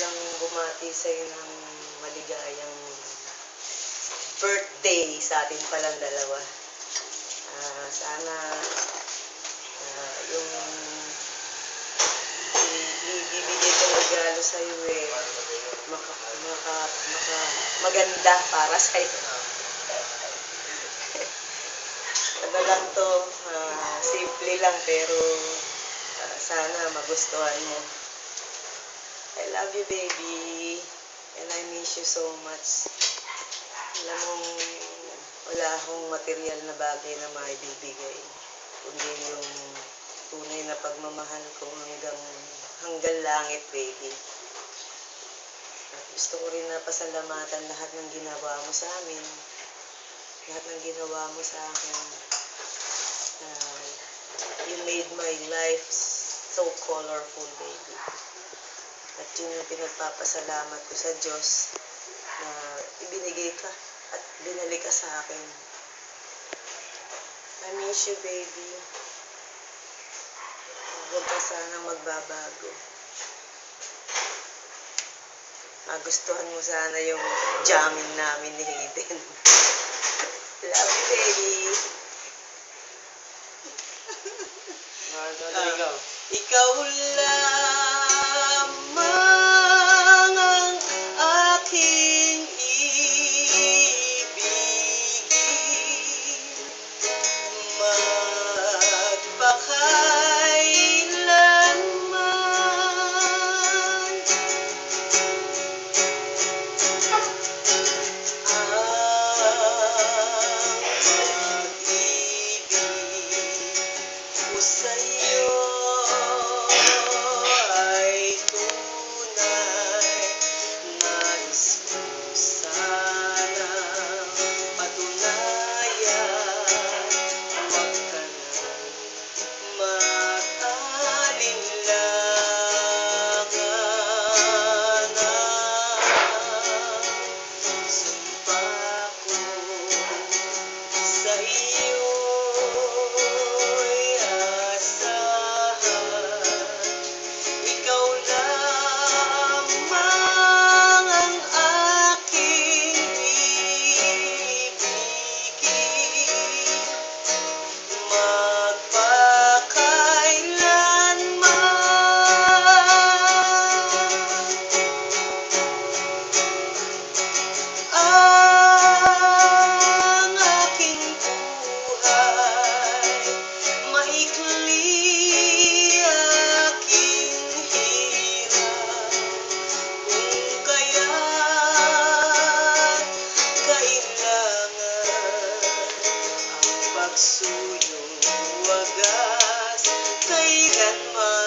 lang bumati sa'yo ng maligayang birthday sa atin palang dalawa. Sana yung ibibigay kong regalo sa'yo maganda para sa'yo. Ano lang to, simple lang pero sana magustuhan mo. I love you, baby. And I miss you so much. Alam mong wala akong material na bagay na maibibigay, kundi yung tunay na pagmamahal ko hanggang langit, baby. At gusto ko rin na pasalamatan lahat ng ginawa mo sa amin, lahat ng ginawa mo sa akin. You made my life so colorful, baby. At yun yung pinagpapasalamat ko sa Diyos na ibinigay ka at binalik ka sa akin. I miss you, baby. Huwag ka sanang magbabago. Magustuhan mo sana yung jamming namin ni Hayden. Love you, baby. Ikaw lamang ang aking ibigin, magpakailanman. Ang pag-ibig ko sa'yo ay tunay. Nais ko sanang patunayan, huwag ka nang mag-alinlangan. Sumpa ko sa iyo'y asahan. Ikaw lamang ang aking ibigin, magpakailanman. Ang aking buhay maikli, aking hirap, kung kaya't kailangan ang pagsuyong wagas kailanman.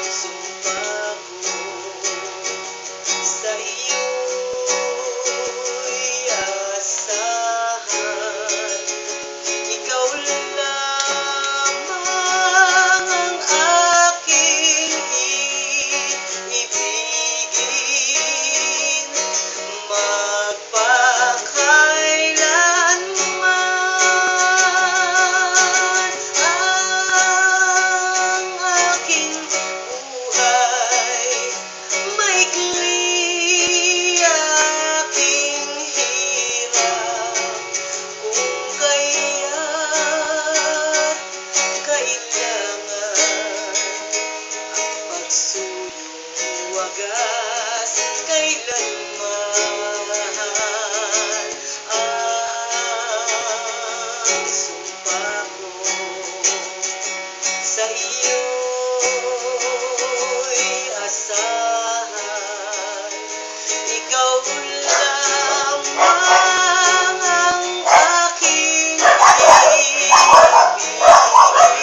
Sumpa ko sa iyo'y asahan. Ikaw lamang ang aking ibigin, magpakailanman. Ang aking buhay maikli, aking hirap, kung kaya't kailangan ang pagsuyong wagas kailanman. Ang sumpa ko sa iyo'y asahan. Ikaw lamang ang aking ibigin, magpakailanman.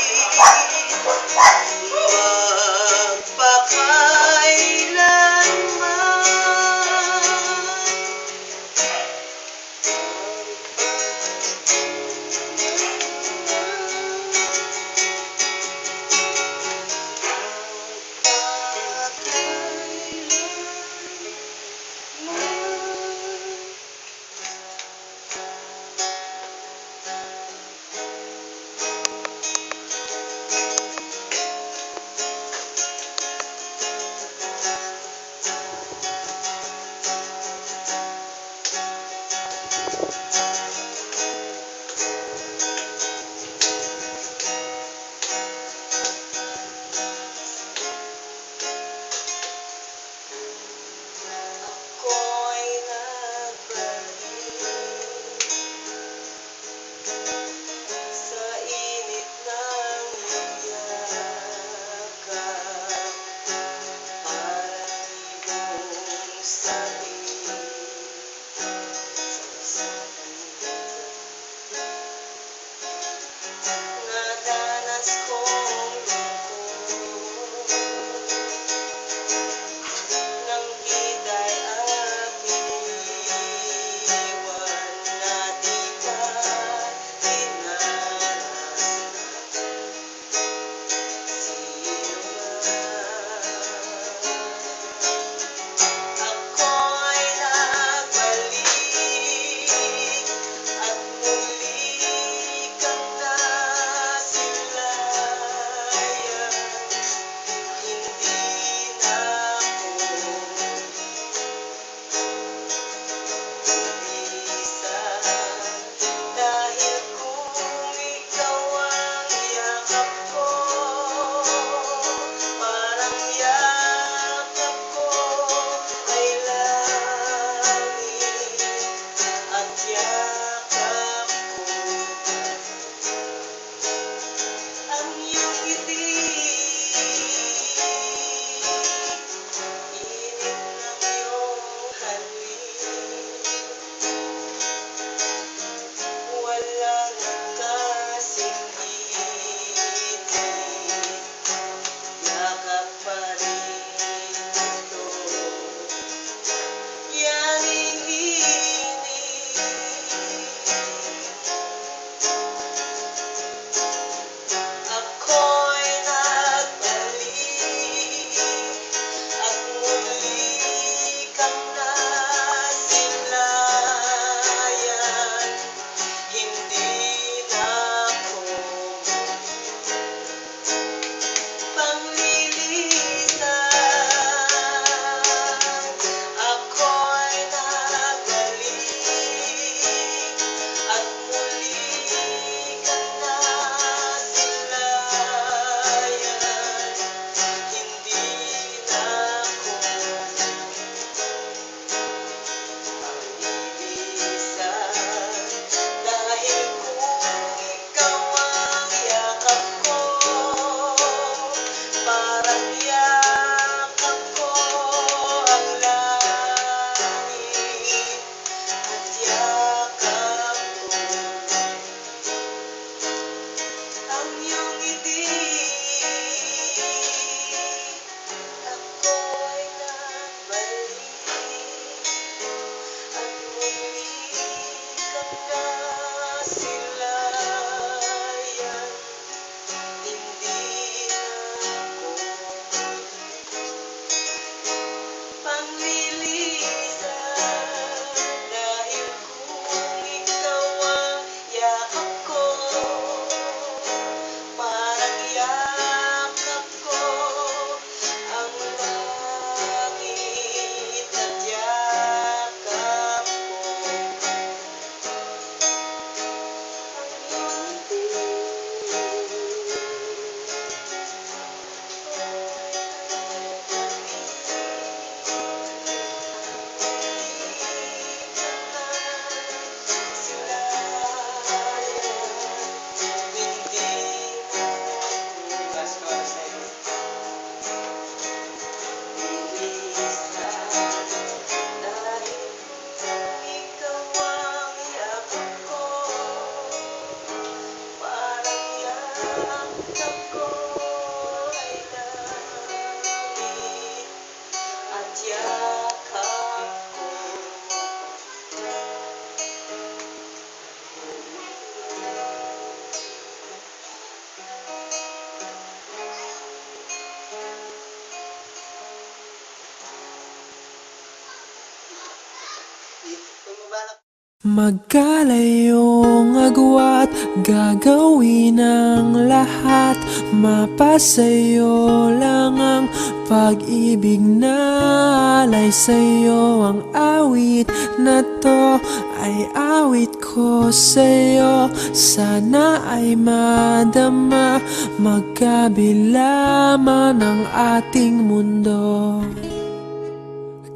Magkalayong agwat, gagawin ang lahat. Mapasayo lang ang pag-ibig na alay sa'yo. Ang awit na to ay awit ko sa'yo. Sana ay madama, magkabila man ang ating mundo.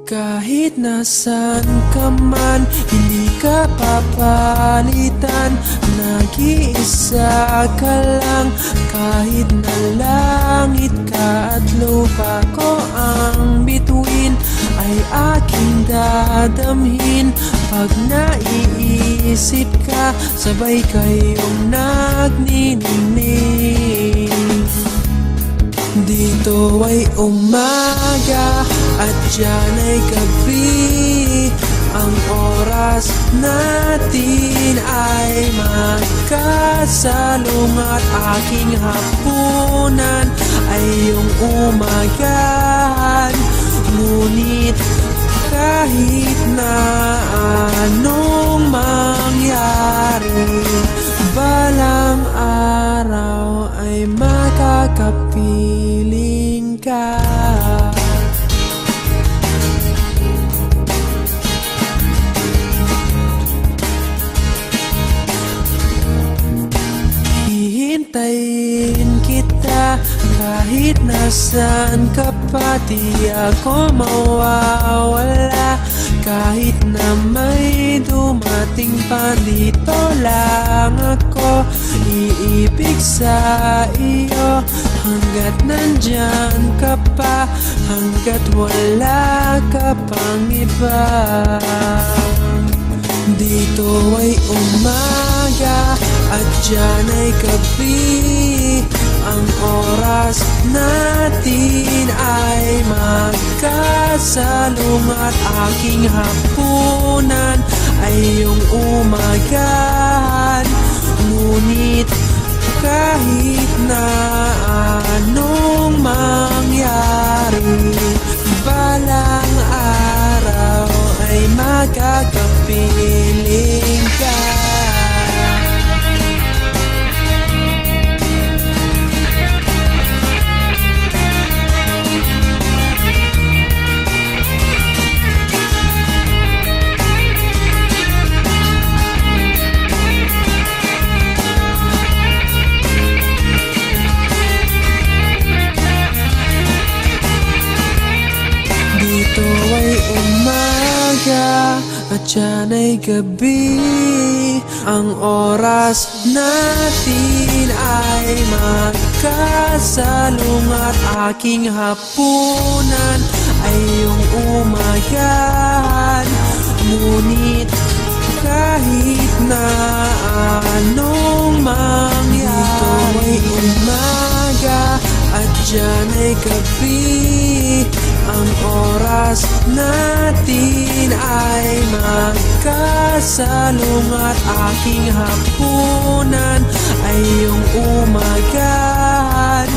Kahit nasan ka man, hindi ka papalitan. Nag-iisa ka lang, kahit na langit ka at lupa ko ang bituin, ay aking dadamhin. Pag naiisip ka, sabay kayong nagniningning. Dito ay umaga at diyan ay gabi. Ang oras natin ay magkasalungat. Aking hapunan ay iyong umagahan. Ngunit kahit na anong mangyari, balang araw ay makakapiling ka. Hihintayin kita kahit nasaan ka pa. Di ako mawawala kahit na may dumating pa. Dito lang ako iibig sa iyo hanggat nandyan ka pa, hanggat wala ka pang iba. Dito ay umaga at diyan ay gabi. Ang oras natin ay magkasalungat. Aking hapunan ay iyong umagahan. Ngunit kahit na anong mangyari, balang araw ay makakapiling ka. Dito ay umaga at diyan ay gabi. Ang oras natin ay magkasalungat. Aking hapunan ay iyong umagahan. Ngunit kahit na anong mangyari, dito ay umaga at diyan ay gabi. Ang oras natin ay magkasalungat. Aking hapunan ay iyong umagahan.